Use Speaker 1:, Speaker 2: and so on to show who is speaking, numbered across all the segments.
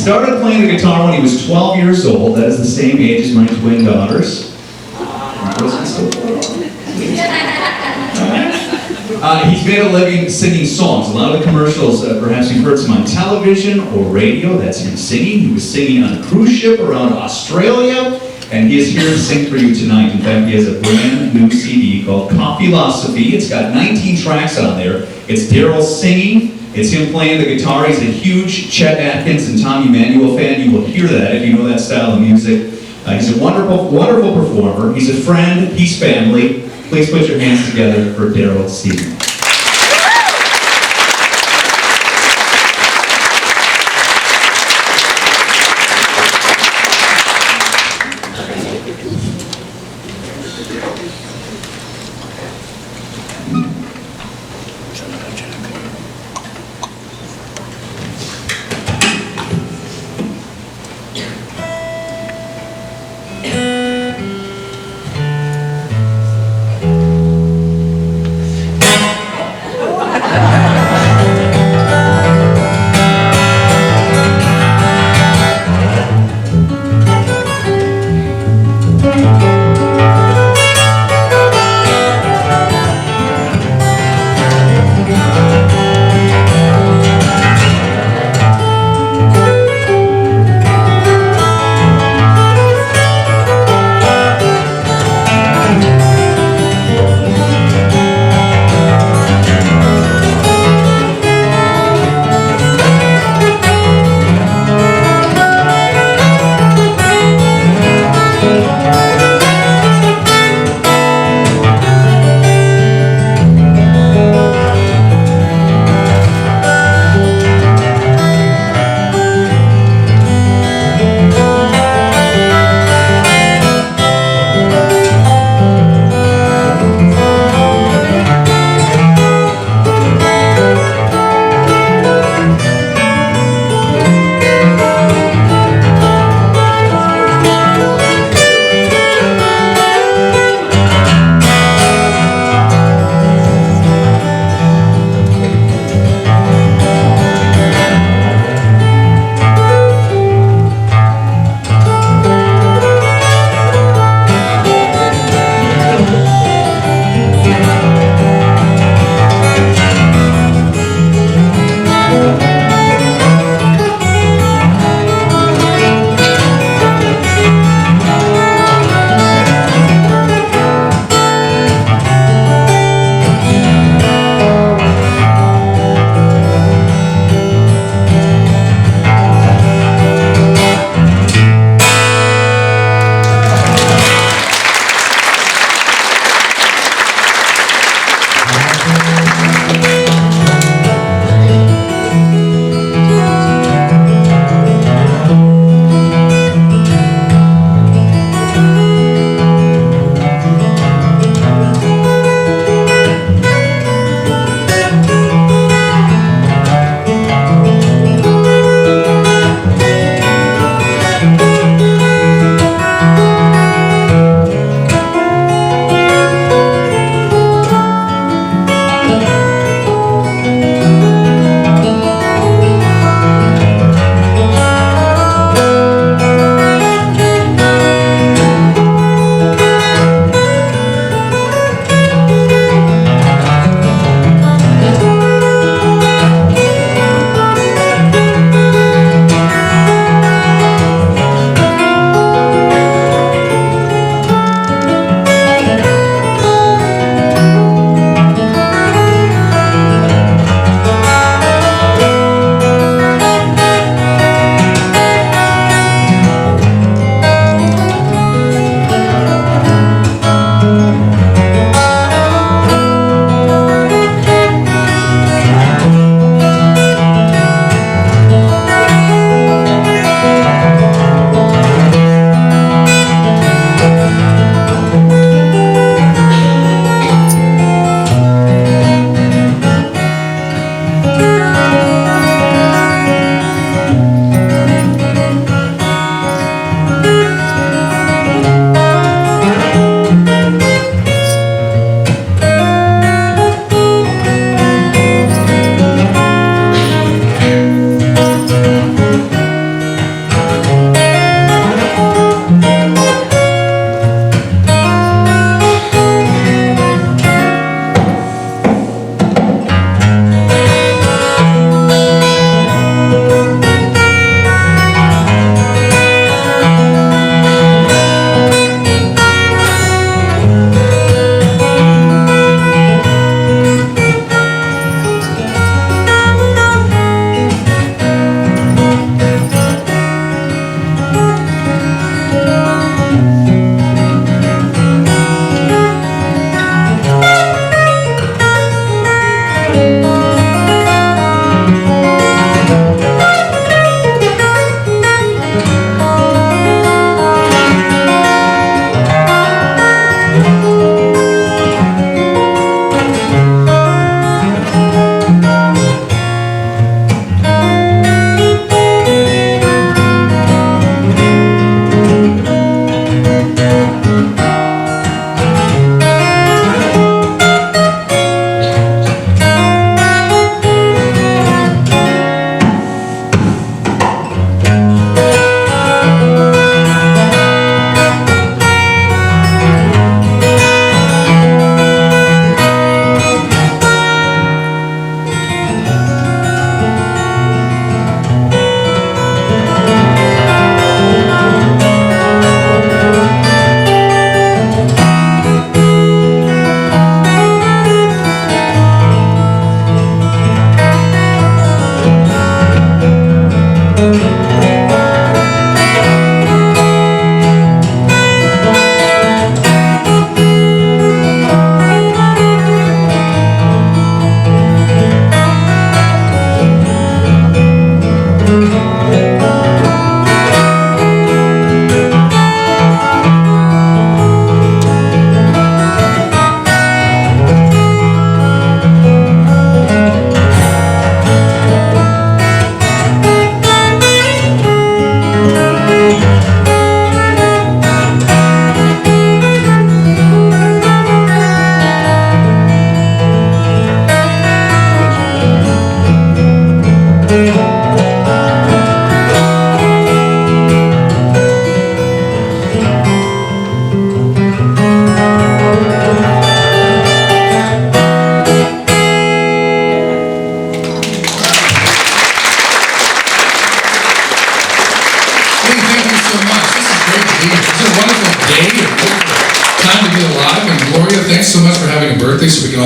Speaker 1: Started playing the guitar when he was 12 years old. That is the same age as my twin daughters. He's made a living singing songs. A lot of the commercials, perhaps you've heard some on television or radio. That's him singing. He was singing on a cruise ship around Australia, and he is here to sing for you tonight. In fact, he has a brand new CD called Coffeelosophy. It's got 19 tracks on there. It's Daryl singing. It's him playing the guitar. He's a huge Chet Atkins and Tom Emanuel fan. You will hear that if you know that style of music. He's a wonderful, wonderful performer. He's a friend. He's family. Please put your hands together for Daryl Stevenett.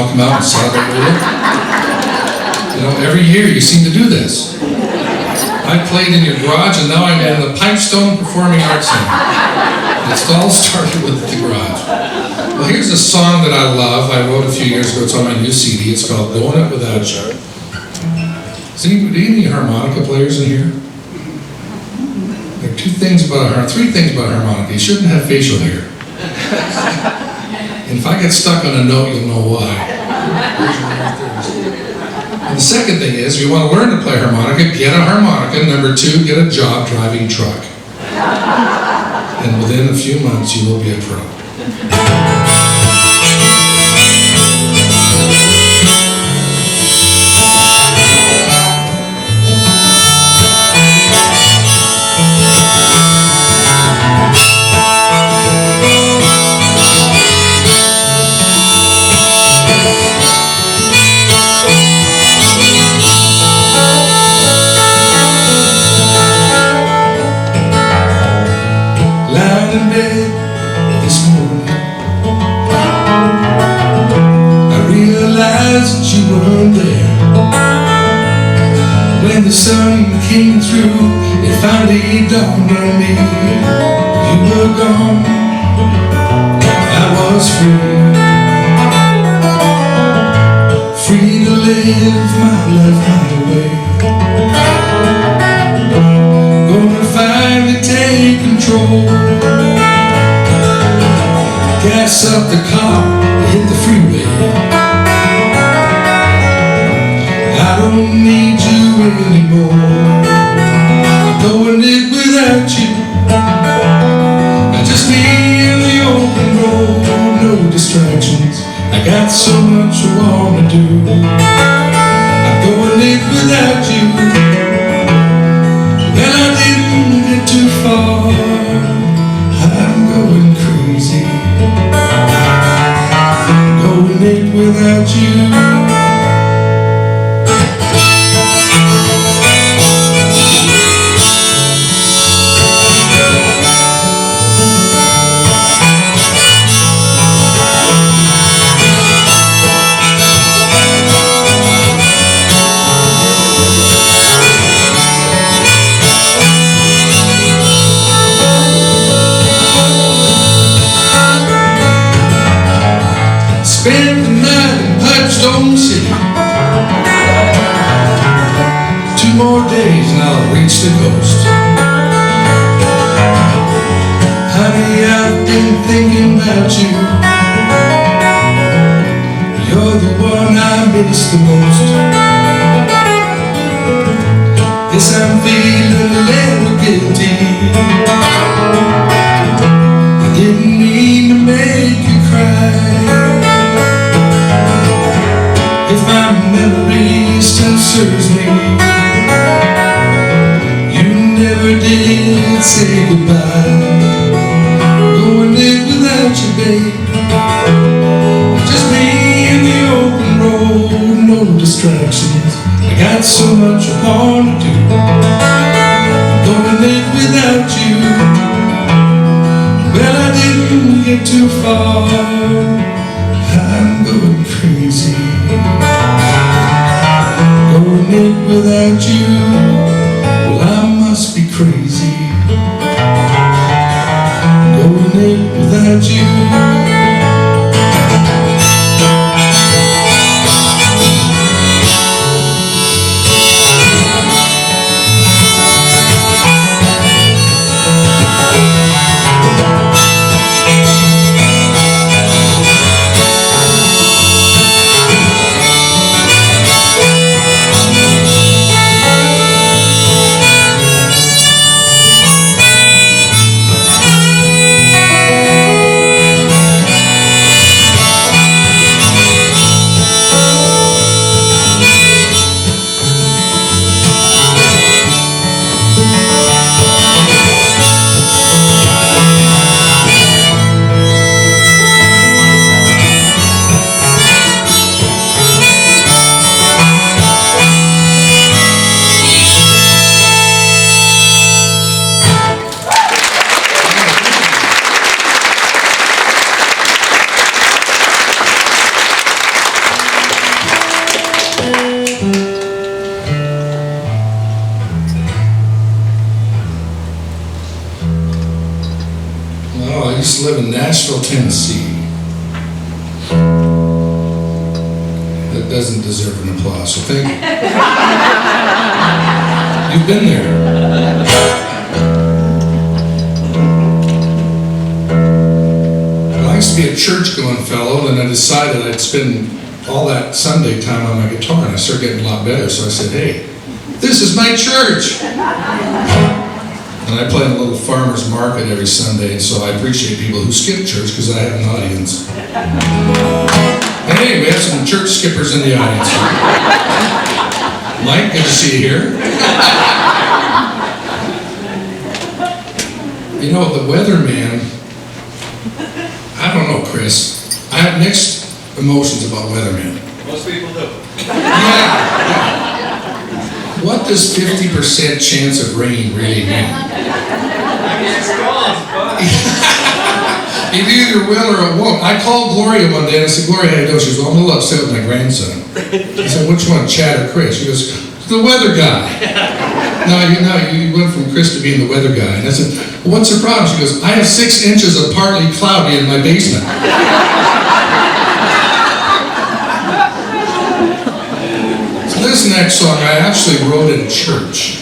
Speaker 2: all come out and celebrate with you. You know, every year you seem to do this. I played in your garage, and now I'm in the Pipestone Performing Arts Center. It all started with the garage. Well, here's a song that I love. I wrote a few years ago. It's on my new CD. It's called Going Up Without You. Is any harmonica players in here? There are three things about harmonica. You shouldn't have facial hair. And if I get stuck on a note, you'll know why. And the second thing is, if you want to learn to play harmonica, get a harmonica. Number 2, get a job driving truck. And within a few months, you will be a pro. Lying in bed this morning, I realized that you weren't there. When the sun came through, it finally dawned on me. You were gone, I was free to live my life my way. Gonna finally take control. Gas up the car, hit the freeway. I don't need you anymore. I'm going it without you. Just me in the open road, no distractions. I got so much I wanna do. I'm going it without you. Well, I didn't get too far. I'm going crazy. Going it without you. Spend the night in Pipestone City. 2 more days and I'll reach the coast. Honey, I've been thinking about you. You're the one I miss the most. Guess I'm feeling a little guilty. I didn't mean to make you cry. If my memory still serves me, you never did say goodbye. Going in without you, babe. Just me in the open road, no distractions. I got so much I wanna do. Going in without you. Well, I didn't get too far. I'm going crazy. Going it without you. Well, I must be crazy. Going it without you. to live in Nashville, Tennessee. That doesn't deserve an applause, so thank you. You've been there. I used to be a church-going fellow, and I decided I'd spend all that Sunday time on my guitar, and I started getting a lot better, so I said, hey, this is my church! And I play in a little farmer's market every Sunday, and so I appreciate people who skip church because I have an audience. And hey, we have some church skippers in the audience. Mike, good to see you here. You know, the weatherman, I don't know, Chris. I have mixed emotions about weathermen.
Speaker 3: Most people do.
Speaker 2: Yeah. What does 50% chance of rain really mean?
Speaker 3: It's gone.
Speaker 2: It either will or it won't. I called Gloria one day and I said, Gloria, how you doing? She goes, well, I'm a little upset with my grandson. I said, which one, Chad or Chris? She goes, the weather guy. No, you went from Chris to being the weather guy. And I said, well, what's the problem? She goes, I have 6 inches of partly cloudy in my basement. This next song I actually wrote in church.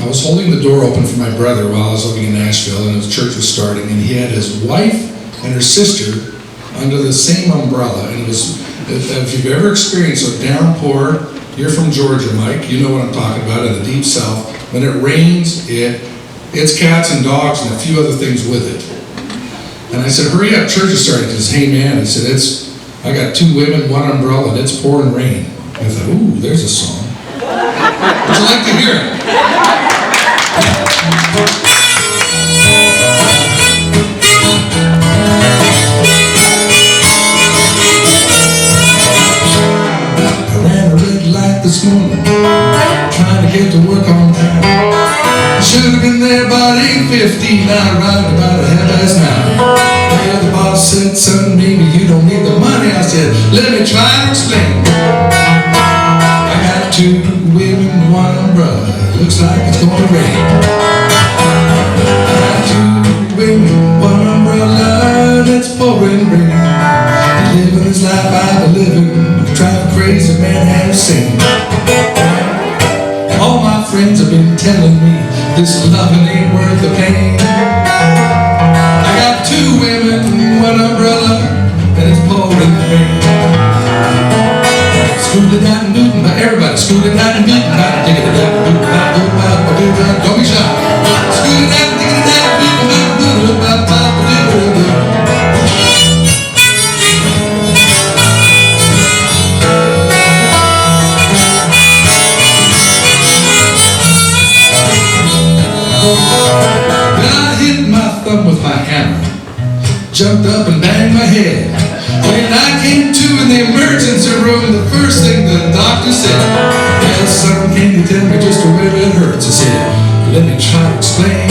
Speaker 2: I was holding the door open for my brother while I was living in Nashville, and his church was starting, and he had his wife and her sister under the same umbrella. And it was, if you've ever experienced a downpour, you're from Georgia, Mike, you know what I'm talking about, in the deep south. When it rains, it's cats and dogs and a few other things with it. And I said, hurry up, church is starting. He says, hey man, I said, I got 2 women, 1 umbrella, and it's pouring rain. I thought, ooh, there's a song. Would you like to hear it? I ran a red light this morning, trying to get to work on time. Should have been there about 8:15, I arrived about 9:30. Well, the boss said, son, maybe you don't need the money. I said, let me try to explain. 2 women, 1 umbrella, looks like it's gonna rain. I got 2 women, 1 umbrella, that's pouring rain. Living this life I've been living, drive a crazy man has seen. All my friends have been telling me this loving ain't worth the pain. I got 2 women, 1 umbrella, and it's pouring rain. Scootin' down and bootin', but everybody scootin' down and bootin', about to dig it down and bootin', about don't be shy. Scootin' down and dig it down and bootin', about Well, I hit my thumb with my hammer, jumped up and banged my head. When I came to in the emergency room, the first thing the doctor said, well, son, can you tell me just where it hurts? I said, let me try to explain.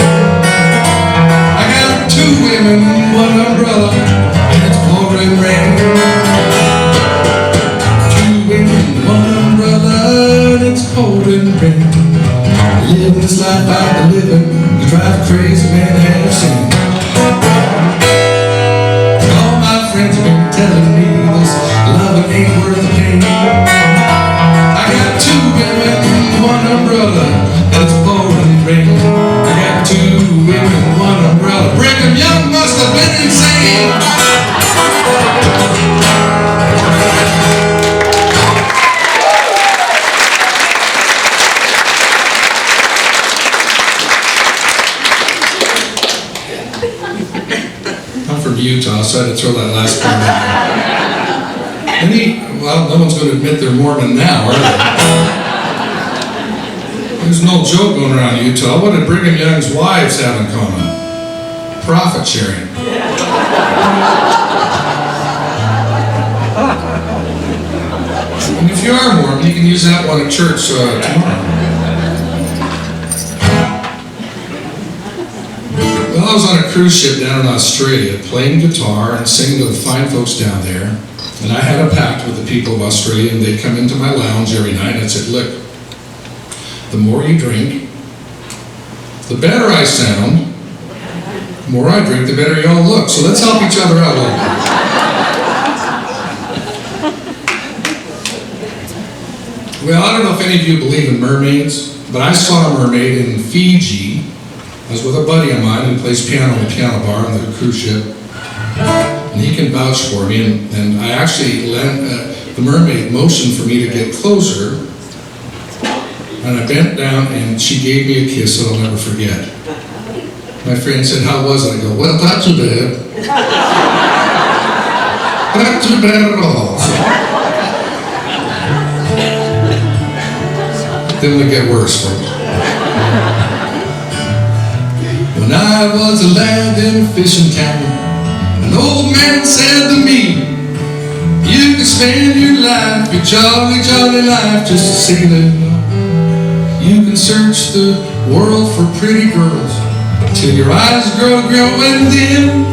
Speaker 2: I got 2 women, 1 umbrella, and it's pouring rain. 2 women, 1 umbrella, and it's pouring rain. Living this life I've been living, you drive a crazy man to have seen. All my friends have been telling me this loving ain't worth the pain. I got 2 women, 1 umbrella, and it's pouring rain. I got 2 women, 1 umbrella. Brigham Young must have been insane. I'm from Utah, so I had to throw that last part in there. Well, no one's going to admit they're Mormon now, are they? There's no joke going around Utah. What did Brigham Young's wives have in common? Profit sharing. And if you are Mormon, you can use that one at church tomorrow. Well, I was on a cruise ship down in Australia, playing guitar and singing to the fine folks down there. And I had a pact with the people of Australia, and they'd come into my lounge every night, and I said, look, the more you drink, the better I sound, The more I drink, the better y'all look. So let's help each other out a little bit. Well, I don't know if any of you believe in mermaids, but I saw a mermaid in Fiji. I was with a buddy of mine who plays piano in the piano bar on the cruise ship. And he can vouch for me, and I actually the mermaid motioned for me to get closer, and I bent down and she gave me a kiss that I'll never forget. My friend said, "How was it?" I go, "Well, not too bad." Not too bad at all. Then we get worse, folks. When I was a lad in a fishing town, an old man said to me, "You can spend your life, your jolly, jolly life, just a sailing. You can search the world for pretty girls till your eyes grow growing dim.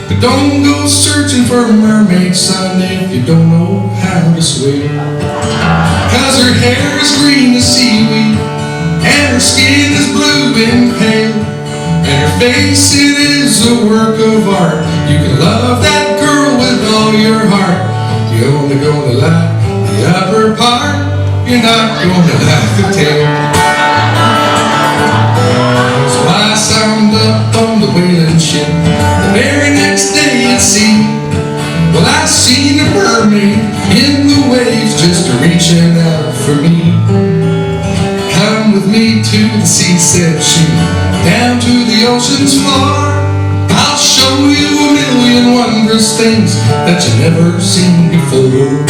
Speaker 2: But don't go searching for a mermaid, son, if you don't know how to swim. 'Cause her hair is green as seaweed, and her skin is blue and pale, and her face, it is a work of art. You can love that girl with all your heart. You're only gonna like the upper part, you're not gonna like the tail." So I signed up on the whaling ship the very next day at sea. Well, I seen a mermaid in the waves just reaching out for me. "Come with me to the sea," said she, "down to the ocean's floor. I'll show you a million wondrous things that you've never seen before."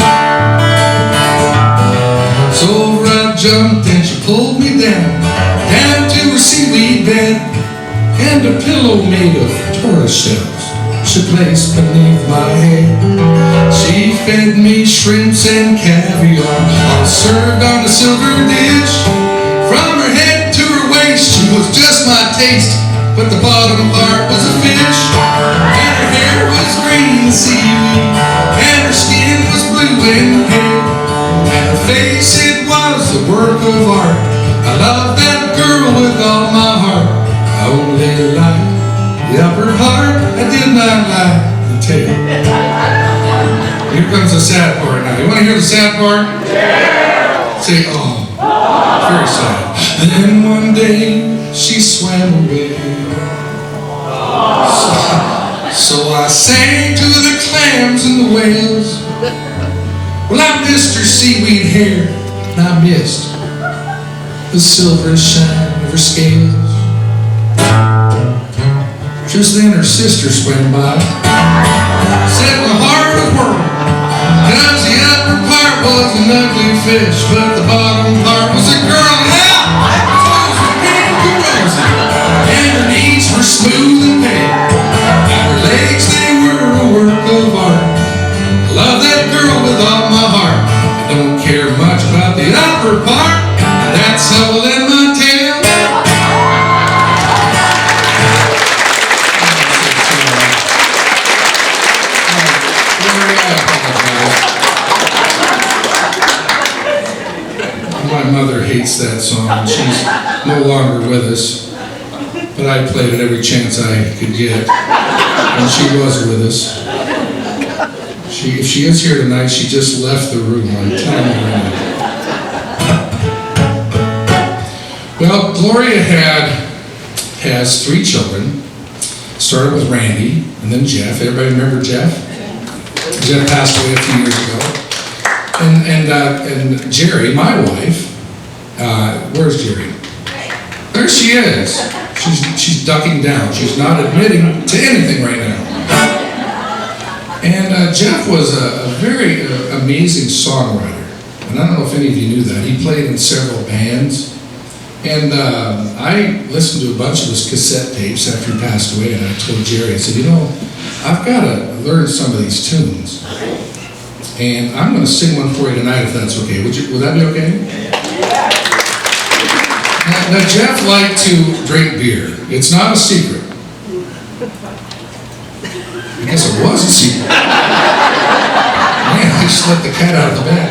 Speaker 2: So over I jumped and she pulled me down to her seaweed bed, and a pillow made of tortoise shells she placed beneath my head. She fed me shrimps and caviar, all served on a silver dish. From her head to her waist, she was just my taste, but the bottom part was a fish. And her hair was green as seaweed, and her skin was blue and pale, and her face, it was a work of art. I love that girl with all my heart. I only liked the upper part, I did not like the tail. Here comes the sad part now. You want to hear the sad part? Yeah! Say, "Oh, very sad." Then one day she swam away. So I sang to the clams and the whales. Well, I missed her seaweed hair, and I missed the silver shine of her scales. Just then her sister swam by, said, "My heart of world, 'cause the upper part was an ugly fish, but the bottom part was a girl." Yeah! Toes were pink and rosy, and her knees were smooth and pale, and her legs, they were a work of art. I love that girl with all my heart. I don't care much about the upper part, that's all in my tail. My mother hates that song, and she's no longer with us, but I played it every chance I could get, and she was with us. If she is here tonight, she just left the room, I'm telling you right now. Well, Gloria has 3 children. Started with Randy, and then Jeff. Everybody remember Jeff? Jeff passed away a few years ago. And Jerry, my wife, where's Jerry? There she is. She's ducking down. She's not admitting to anything right now. And Jeff was a very amazing songwriter. And I don't know if any of you knew that. He played in several bands. And I listened to a bunch of his cassette tapes after he passed away, and I told Jerry, I said, "You know, I've got to learn some of these tunes. And I'm going to sing one for you tonight, if that's okay. Would that be okay?" Now, Jeff liked to drink beer. It's not a secret. I guess it was a secret. Man, I just let the cat out of the bag.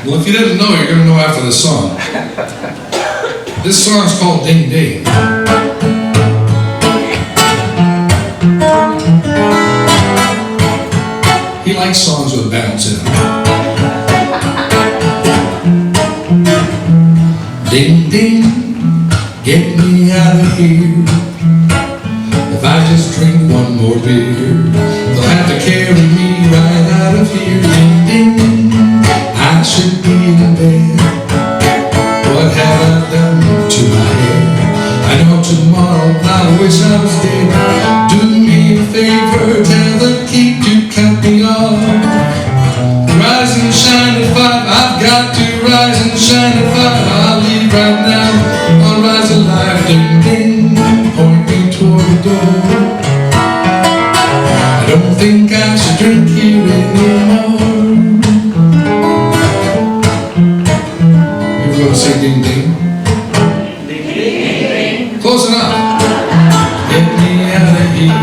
Speaker 2: Well, if you didn't know, you're going to know after the song. This song's called Ding Ding. He likes songs with bounce in them. Ding, ding, get me out of here. If I just drink one more beer, they'll have to carry me right out of here. Ding, ding, I should be in bed. What have I done to my head? I know tomorrow I'll wish I was dead. Do me a favor, tell the key to cut me off. Rise and shine at 5, I've got to rise and shine at 5. I'll leave right now, I'll rise alive. Ding, ding, point me toward the door. I don't think I should drink here anymore. Everyone say ding, ding. Close enough. Get me out of here.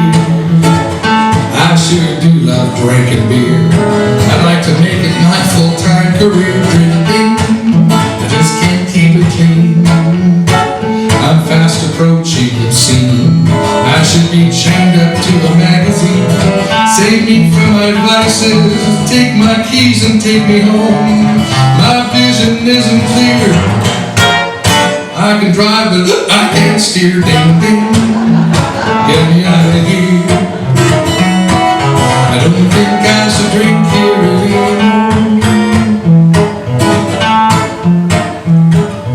Speaker 2: I sure do love drinking beer. I'd like to make it my full-time career. Drinking, I just can't keep it clean. I'm fast approaching obscene. I should be chained up to a magazine. Save me from my vices. Take my keys and take me home. My vision isn't clear. I can drive, but I can't steer. Ding, ding, get me out of here. I don't think I should drink here anymore.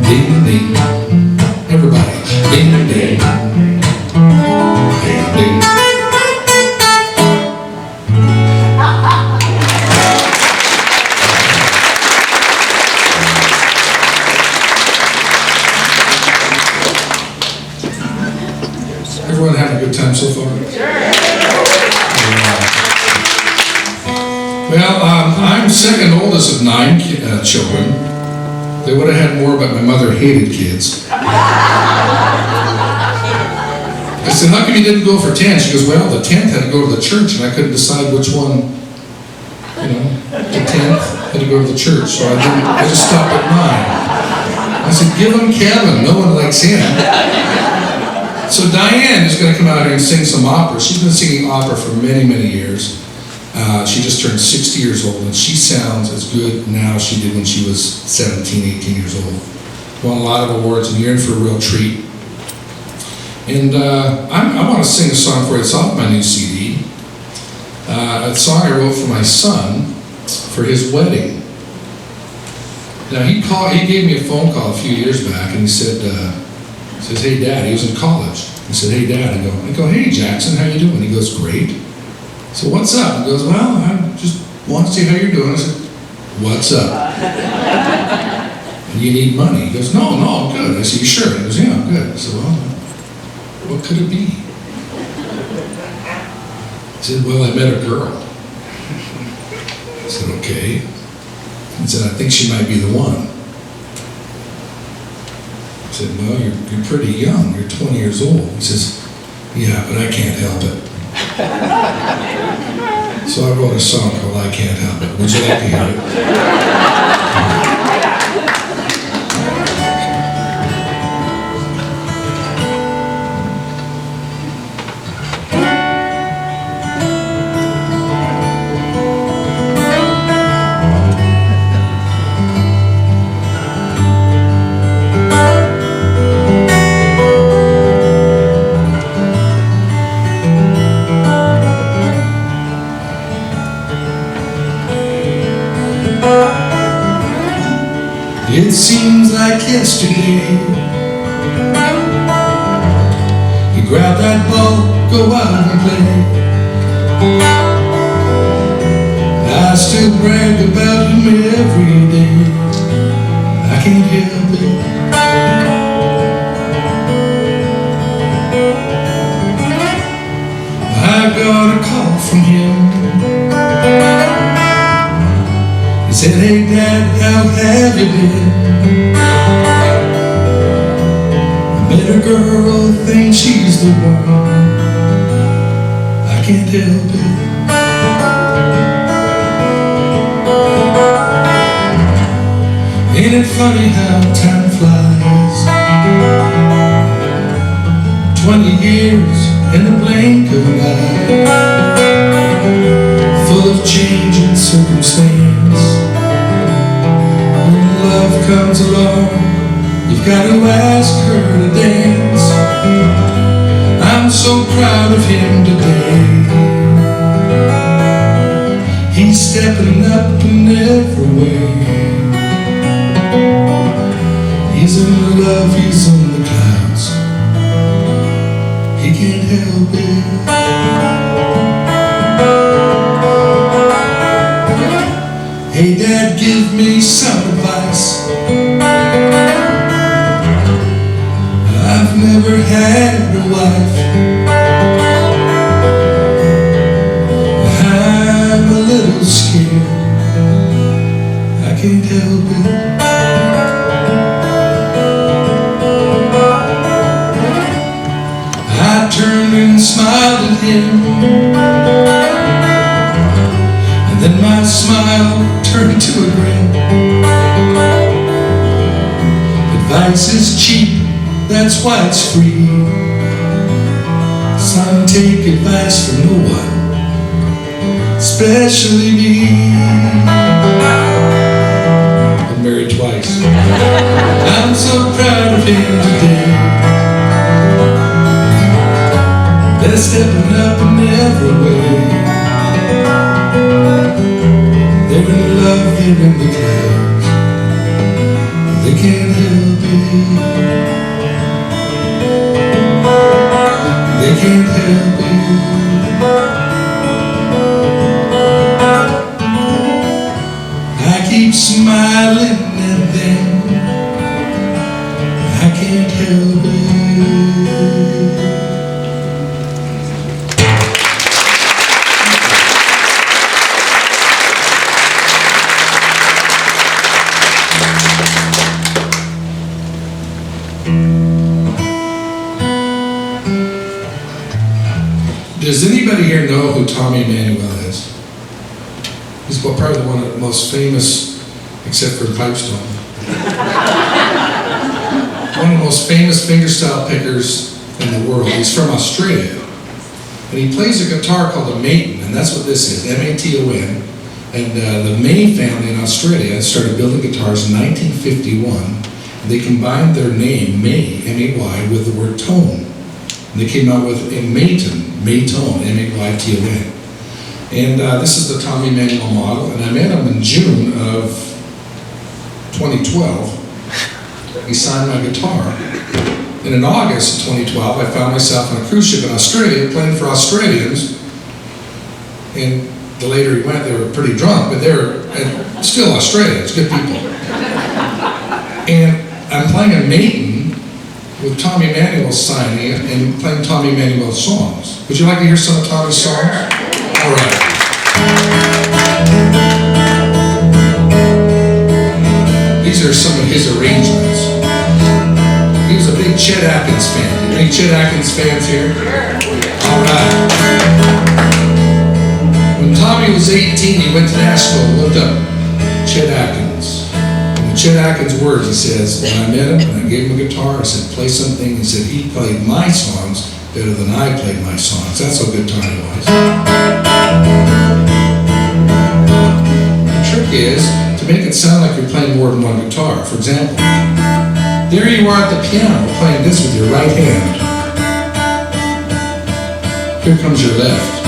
Speaker 2: Ding, ding, everybody. Ding, ding, ding, ding. Everyone having a good time so far? Well, I'm second oldest of 9 children. They would have had more, but my mother hated kids. I said, how come you didn't go for 10? She goes, well, the 10th had to go to the church, and I couldn't decide which one, the 10th had to go to the church, so I just stopped at 9. I said, give him Kevin, no one likes him. So Diane is going to come out here and sing some opera. She's been singing opera for many, many years. She just turned 60 years old, and she sounds as good now as she did when she was 17, 18 years old. Won a lot of awards, and you're in for a real treat. And I want to sing a song for you. It's off my new CD. A song I wrote for my son for his wedding. Now he gave me a phone call a few years back, and he said, hey Dad, he was in college. He said, hey Dad, I go, hey Jackson, how you doing? He goes, great. So what's up? He goes, well, I just want to see how you're doing. I said, what's up? You need money. He goes, no, I'm good. I said, you sure? He goes, yeah, I'm good. I said, well, what could it be? He said, well, I met a girl. I said, okay. He said, I think she might be the one. I said, well, you're pretty young. You're 20 years old. He says, yeah, but I can't help it. So I wrote a song called I Can't Help It. Would you like to hear it? It seems like yesterday you grab that ball, go out and play. I still brag about him every day. I can't help it. I got a call from him. He said, hey Dad, how have you been? I met a girl, think she's the one. I can't help it. Ain't it funny how time flies? 20 years in the blink of an eye. Full of changing circumstance. When love comes along, you've got to ask her to dance. I'm so proud of him today. He's stepping up in every way. He's in love, he's in the clouds. He can't help it. Hey Dad, give me some advice. I've never had a wife. I'm a little scared. I can't help it. I turned and smiled at him, and then my smile turned to a grin. Advice is cheap, that's why it's free. Son, take advice from no one, especially me. Been married twice. I'm so proud of him today. They're stepping up in every way. They're in love, they're in the clouds. They can't help it. They can't help it. I keep smiling at them. I can't help it. Does anybody here know who Tommy Emmanuel is? He's probably one of the most famous, except for Pipestone. One of the most famous fingerstyle pickers in the world. He's from Australia. And he plays a guitar called a Maton, and that's what this is, M-A-T-O-N. And the May family in Australia started building guitars in 1951. And they combined their name, May, M-A-Y, with the word tone. And they came out with a Maton, Maytone, M-A-Y-T-O-N. And this is the Tommy Emmanuel model, and I met him in June of 2012. He signed my guitar. And in August of 2012, I found myself on a cruise ship in Australia playing for Australians. And the later he went, they were pretty drunk, but they were still Australians, good people. And I'm playing a Maton with Tommy Emmanuel signing it and playing Tommy Emmanuel songs. Would you like to hear some of Tommy's songs? All right. These are some of his arrangements. He was a big Chet Atkins fan. Any Chet Atkins fans here? All right. When Tommy was 18, he went to Nashville and looked up Chet Atkins. In Chet Atkins' words, he says, when I met him and I gave him a guitar, I said, play something. He said, he played my songs better than I played my songs. That's how good Tommy was. The trick is to make it sound like you're playing more than one guitar. For example, there you are at the piano playing this with your right hand. Here comes your left.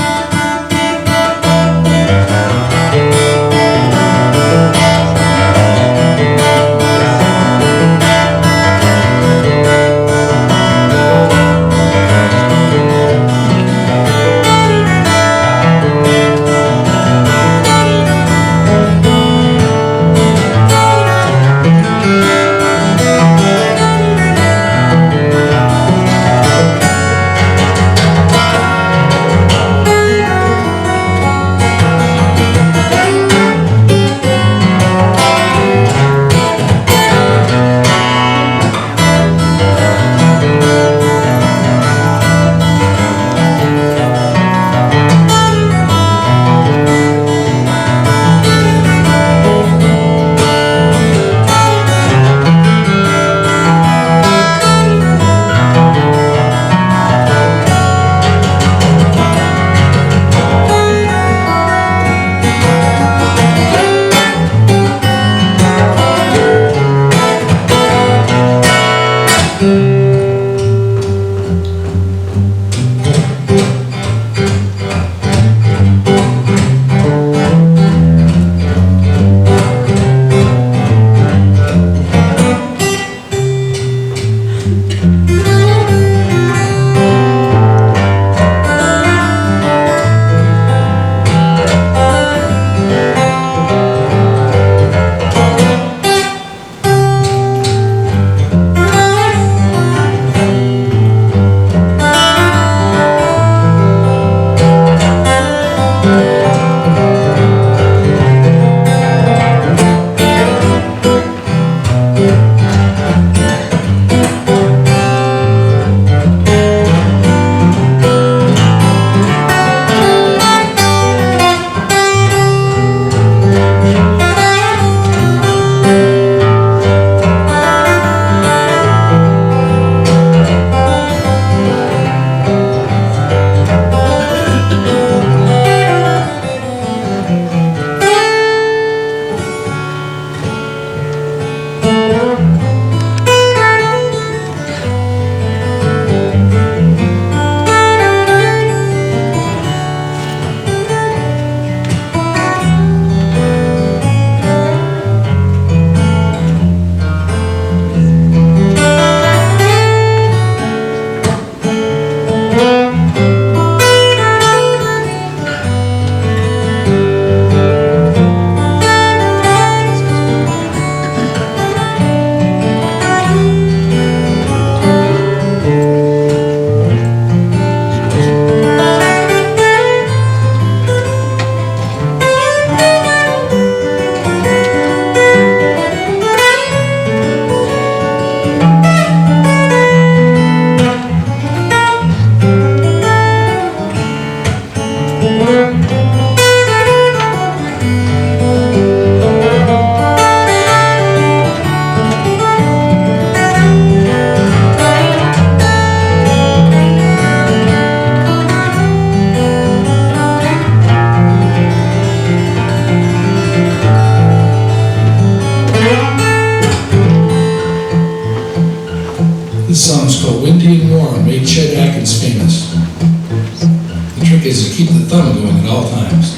Speaker 2: all times.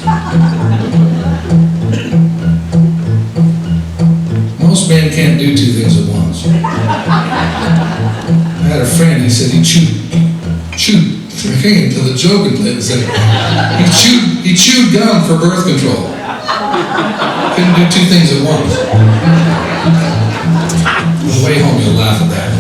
Speaker 2: Most men can't do two things at once. I had a friend, he said he chewed until the joke and played. Said he chewed gum for birth control. Couldn't do two things at once. On the way home, you'll laugh at that.